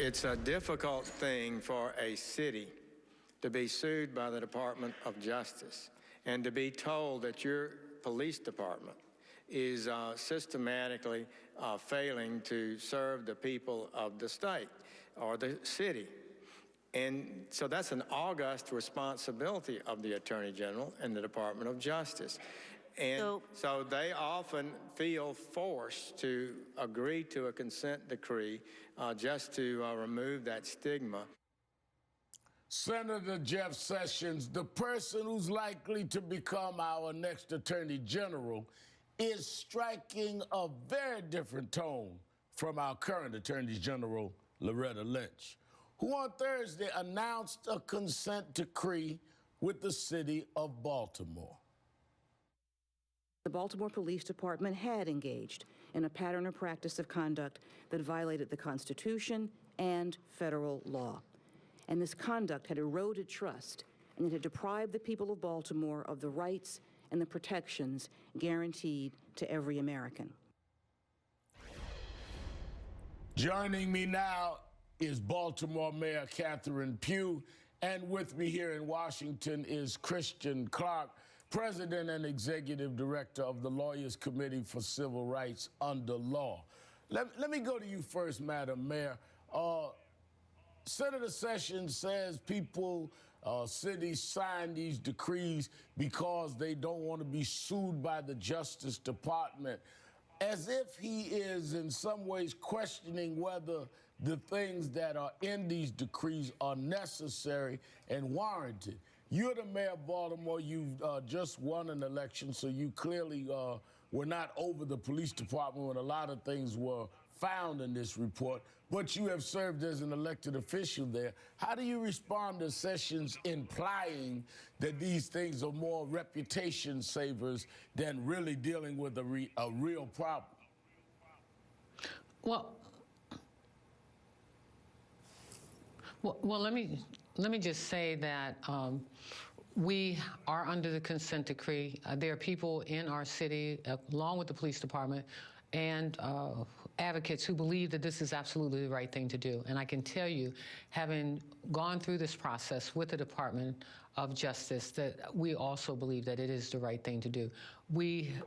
It's a difficult thing for a city to be sued by the Department of Justice and to be told that your police department is systematically failing to serve the people of the state or the city. And so that's an august responsibility of the Attorney General and the Department of Justice. And so they often feel forced to agree to a consent decree just to remove that stigma. Senator Jeff Sessions, the person who's likely to become our next Attorney General, is striking a very different tone from our current Attorney General, Loretta Lynch, who on Thursday announced a consent decree with the city of Baltimore. The Baltimore Police Department had engaged in a pattern or practice of conduct that violated the Constitution and federal law. And this conduct had eroded trust, and it had deprived the people of Baltimore of the rights and the protections guaranteed to every American. Joining me now is Baltimore Mayor Catherine Pugh, and with me here in Washington is Christian Clark, President and Executive Director of the Lawyers Committee for Civil Rights Under Law. Let me go to you first, Madam Mayor. Senator Sessions says people, cities sign these decrees because they don't want to be sued by the Justice Department, as if he is in some ways questioning whether the things that are in these decrees are necessary and warranted. You're the mayor of Baltimore. You've just won an election, so you clearly were not over the police department when a lot of things were found in this report, but you have served as an elected official there. How do you respond to Sessions implying that these things are more reputation savers than really dealing with a real problem? Well, let me just say that we are under the consent decree. There are people in our city, along with the police department, and advocates who believe that this is absolutely the right thing to do. And I can tell you, having gone through this process with the Department of Justice, that we also believe that it is the right thing to do.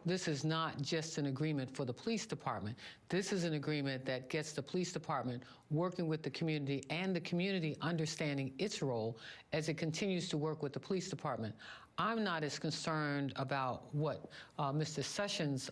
This is not just an agreement for the police department. This is an agreement that gets the police department working with the community and the community understanding its role as it continues to work with the police department. I'm not as concerned about what Mr. Sessions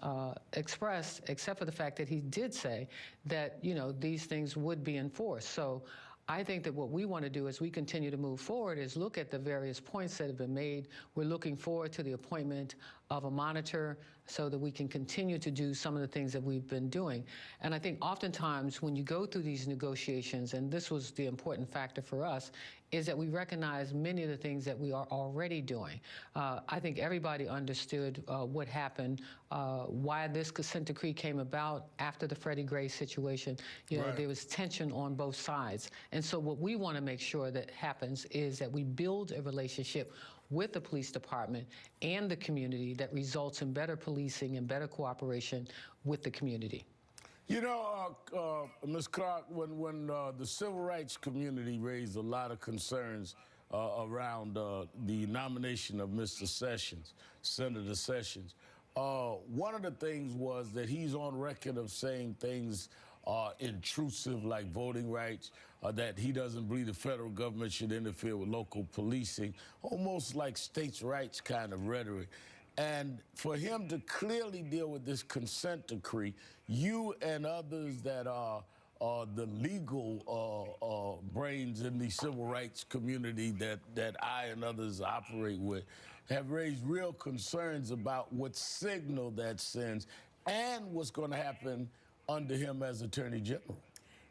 expressed, except for the fact that he did say that, you know, these things would be enforced. So I think that what we want to do as we continue to move forward is look at the various points that have been made. We're looking forward to the appointment of a monitor so that we can continue to do some of the things that we've been doing. And I think oftentimes when you go through these negotiations, and this was the important factor for us, is that we recognize many of the things that we are already doing. I think everybody understood what happened, why this consent decree came about after the Freddie Gray situation. You know, there was tension on both sides. And so what we want to make sure that happens is that we build a relationship with the police department and the community that results in better policing and better cooperation with the community. You know, Ms. Clark, when the civil rights community raised a lot of concerns around the nomination of Mr. Sessions, Senator Sessions, one of the things was that he's on record of saying things intrusive like voting rights, that he doesn't believe the federal government should interfere with local policing, almost like states' rights kind of rhetoric. And for him to clearly deal with this consent decree, you and others that are the legal brains in the civil rights community that I and others operate with have raised real concerns about what signal that sends and what's going to happen under him as Attorney General.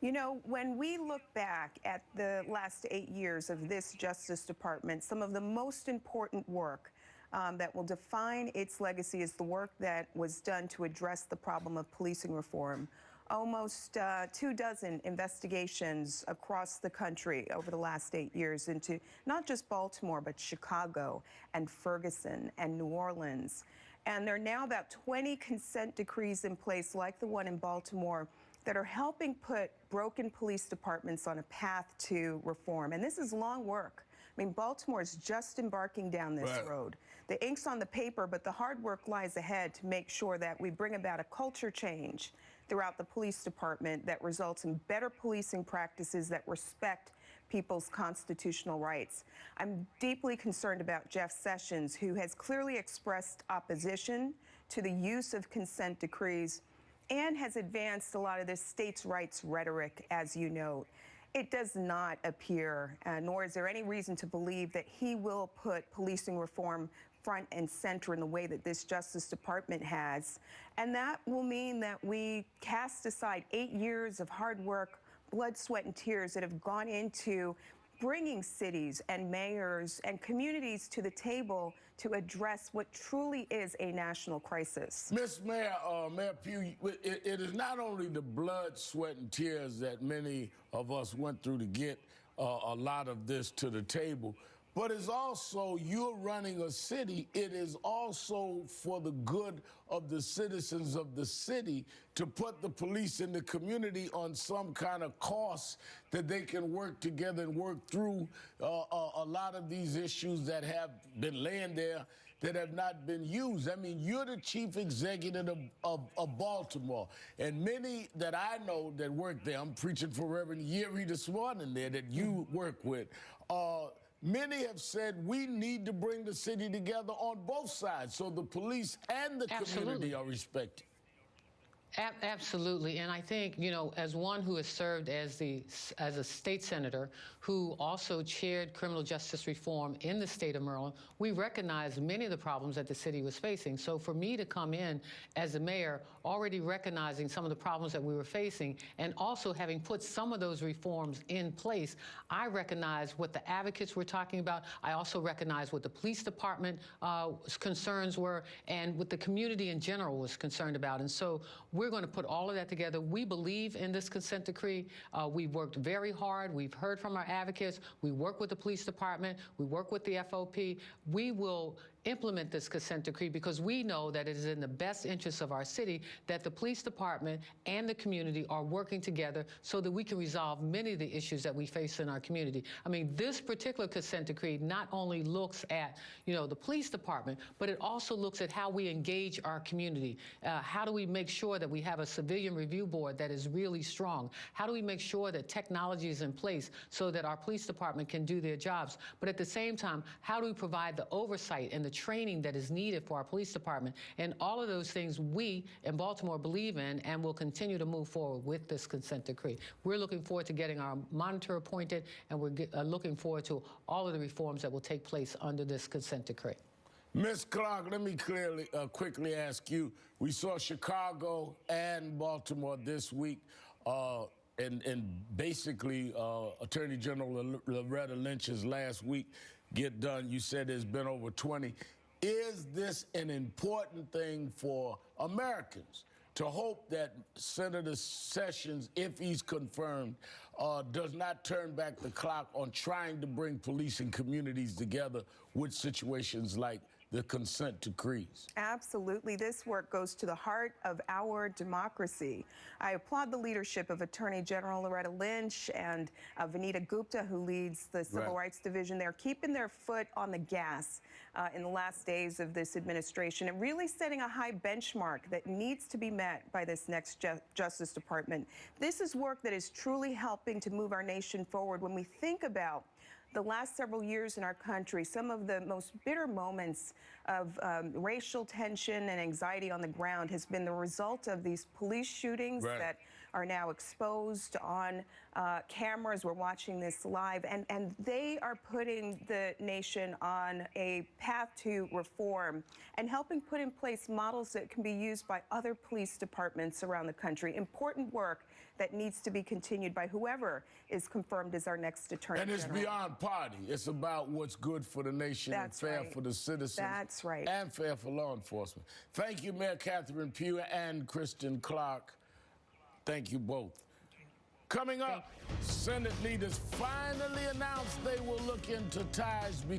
You know, when we look back at the last 8 years of this Justice Department, some of the most important work that will define its legacy is the work that was done to address the problem of policing reform. Almost 24 investigations across the country over the last 8 years into not just Baltimore, but Chicago and Ferguson and New Orleans. And there are now about 20 consent decrees in place, like the one in Baltimore, that are helping put broken police departments on a path to reform. And this is long work. I mean, Baltimore is just embarking down this road. The ink's on the paper, but the hard work lies ahead to make sure that we bring about a culture change throughout the police department that results in better policing practices that respect people's constitutional rights. I'm deeply concerned about Jeff Sessions, who has clearly expressed opposition to the use of consent decrees and has advanced a lot of this states' rights rhetoric, as you note. It does not appear, nor is there any reason to believe that he will put policing reform front and center in the way that this Justice Department has. And that will mean that we cast aside 8 years of hard work, blood, sweat, and tears that have gone into bringing cities and mayors and communities to the table to address what truly is a national crisis. Ms. Mayor, Mayor Pugh, it is not only the blood, sweat, and tears that many of us went through to get a lot of this to the table, but it's also you're running a city. It is also for the good of the citizens of the city to put the police in the community on some kind of course that they can work together and work through a lot of these issues that have been laying there that have not been used. I mean, you're the chief executive of Baltimore, and many that I know that work there, I'm preaching for Reverend Yeary this morning there that you work with, many have said we need to bring the city together on both sides so the police and the community are respected. Absolutely, and I think, you know, as one who has served as a state senator who also chaired criminal justice reform in the state of Maryland, we recognize many of the problems that the city was facing. So for me to come in as the mayor, already recognizing some of the problems that we were facing, and also having put some of those reforms in place, I recognize what the advocates were talking about. I also recognize what the police department concerns were, and what the community in general was concerned about. And so we're going to put all of that together. We believe in this consent decree. We've worked very hard. We've heard from our advocates. We work with the police department. We work with the FOP. We will implement this consent decree because we know that it is in the best interest of our city that the police department and the community are working together so that we can resolve many of the issues that we face in our community. I mean, this particular consent decree not only looks at, you know, the police department, but it also looks at how we engage our community. How do we make sure that we have a civilian review board that is really strong? How do we make sure that technology is in place so that our police department can do their jobs? But at the same time, how do we provide the oversight and the training that is needed for our police department? And all of those things we in Baltimore believe in and will continue to move forward with this consent decree. We're looking forward to getting our monitor appointed, and we're looking forward to all of the reforms that will take place under this consent decree. Ms. Clark, let me quickly ask you, we saw Chicago and Baltimore this week, and basically Attorney General Loretta Lynch's last week get done. You said there's been over 20. Is this an important thing for Americans to hope that Senator Sessions, if he's confirmed, does not turn back the clock on trying to bring police and communities together with situations like the consent decrees? Absolutely. This work goes to the heart of our democracy. I applaud the leadership of Attorney General Loretta Lynch and Vanita Gupta, who leads the Civil Rights Division. They're keeping their foot on the gas in the last days of this administration and really setting a high benchmark that needs to be met by this next Justice Department. This is work that is truly helping to move our nation forward. When we think about the last several years in our country, some of the most bitter moments of racial tension and anxiety on the ground has been the result of these police shootings that are now exposed on cameras. We're watching this live, and they are putting the nation on a path to reform and helping put in place models that can be used by other police departments around the country. Important work that needs to be continued by whoever is confirmed as our next Attorney General. And it's beyond party. It's about what's good for the nation and fair for the citizens. That's right. And fair for law enforcement. Thank you, Mayor Catherine Pugh and Kristen Clark. Thank you both. Coming up, Senate leaders finally announced they will look into ties between